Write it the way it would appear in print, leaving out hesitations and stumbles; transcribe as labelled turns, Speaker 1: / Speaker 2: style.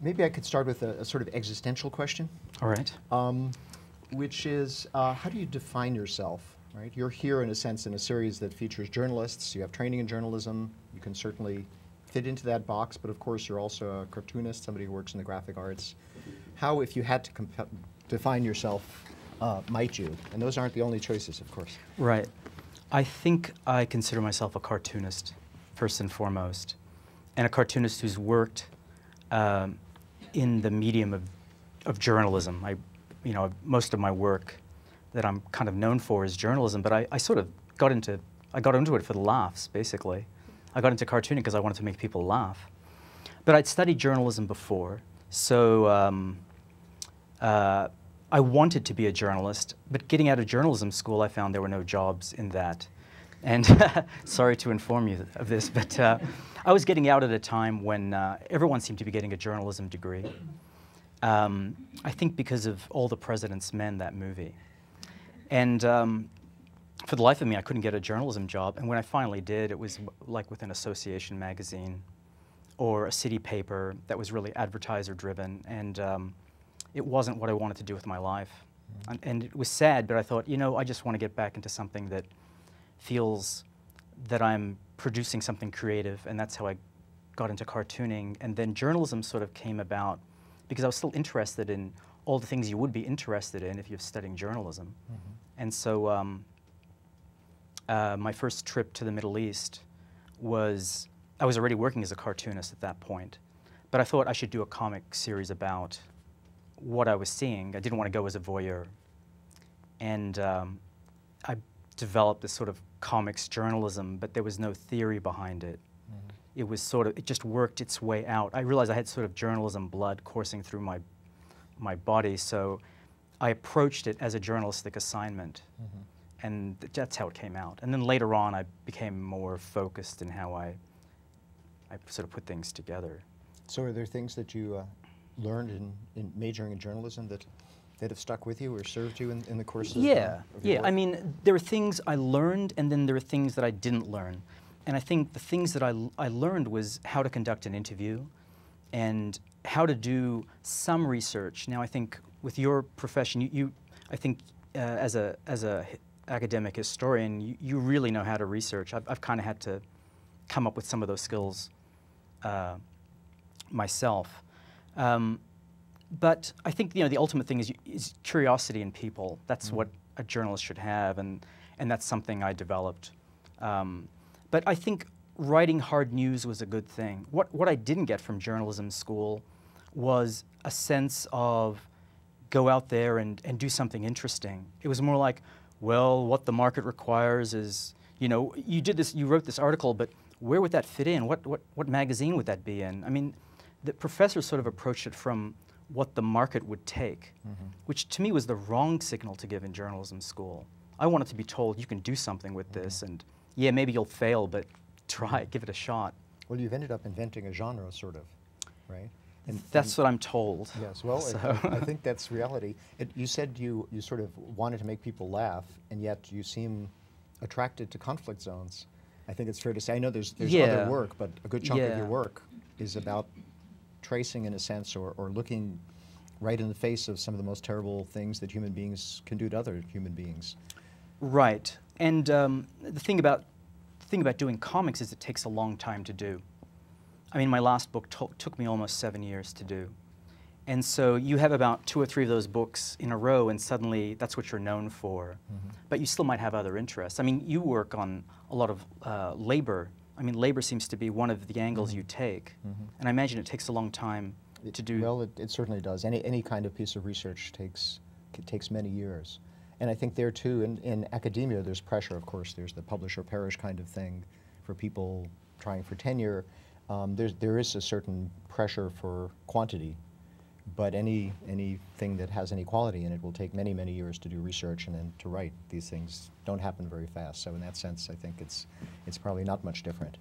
Speaker 1: Maybe I could start with a sort of existential question.
Speaker 2: All right.
Speaker 1: Which is, how do you define yourself, right? You're here, in a sense, in a series that features journalists. You have training in journalism. You can certainly fit into that box, but of course you're also a cartoonist, somebody who works in the graphic arts. How, if you had to define yourself, might you? And those aren't the only choices, of course.
Speaker 2: Right. I think I consider myself a cartoonist, first and foremost, and a cartoonist who's worked in the medium of journalism. Most of my work that I'm kind of known for is journalism, but I sort of got into it for the laughs, basically. I got into cartooning because I wanted to make people laugh. But I'd studied journalism before, so I wanted to be a journalist, but getting out of journalism school, I found there were no jobs in that. And sorry to inform you of this, but I was getting out at a time when everyone seemed to be getting a journalism degree. I think because of All the President's Men, that movie. And for the life of me, I couldn't get a journalism job. And when I finally did, it was like with an association magazine or a city paper that was really advertiser-driven. And it wasn't what I wanted to do with my life. And it was sad, but I thought, I just want to get back into something that feels that I'm producing something creative, and that's how I got into cartooning. And then journalism sort of came about because I was still interested in all the things you would be interested in if you're studying journalism. And so my first trip to the Middle East was, I was already working as a cartoonist at that point, but I thought I should do a comic series about what I was seeing. I didn't want to go as a voyeur. And I developed this sort of comics journalism, but there was no theory behind it. It was it just worked its way out. I realized I had sort of journalism blood coursing through my body, so I approached it as a journalistic assignment, and that's how it came out. And then later on, I became more focused in how I sort of put things together.
Speaker 1: So are there things that you learned in majoring in journalism that have stuck with you or served you in the course of
Speaker 2: your
Speaker 1: work?
Speaker 2: I mean, there are things I learned, and then there are things that I didn't learn. And I think the things that I learned was how to conduct an interview and how to do some research. Now, I think with your profession, I think as a academic historian, you really know how to research. I've kind of had to come up with some of those skills myself. But I think the ultimate thing is curiosity in people. That's what a journalist should have, and that's something I developed. But I think writing hard news was a good thing. What I didn't get from journalism school was a sense of go out there and do something interesting. It was more like, well, what the market requires is, you wrote this article, but where would that fit in? What magazine would that be in? I mean, the professors sort of approached it from what the market would take, which to me was the wrong signal to give in journalism school. I wanted to be told you can do something with this, and yeah, maybe you'll fail, but try it, give it a shot.
Speaker 1: Well, you've ended up inventing a genre, sort of, right?
Speaker 2: That's what I'm told.
Speaker 1: Yes, well, so. I think that's reality. You said you sort of wanted to make people laugh, and yet you seem attracted to conflict zones. I think it's fair to say. I know there's other work, but a good chunk of your work is about tracing, in a sense, or looking right in the face of some of the most terrible things that human beings can do to other human beings.
Speaker 2: Right, and the thing about doing comics is it takes a long time to do. I mean, my last book took me almost 7 years to do. And so you have about 2 or 3 of those books in a row, and suddenly that's what you're known for. But you still might have other interests. I mean, you work on a lot of labor. I mean, labor seems to be one of the angles you take. And I imagine it takes a long time to do.
Speaker 1: Well, it certainly does. Any kind of piece of research takes many years. And I think there, too, in academia, there's pressure, of course. There's the publish or perish kind of thing for people trying for tenure. There is a certain pressure for quantity, but anything that has any quality in it will take many, many years to do research and then to write. These things don't happen very fast. So in that sense, I think it's probably not much different.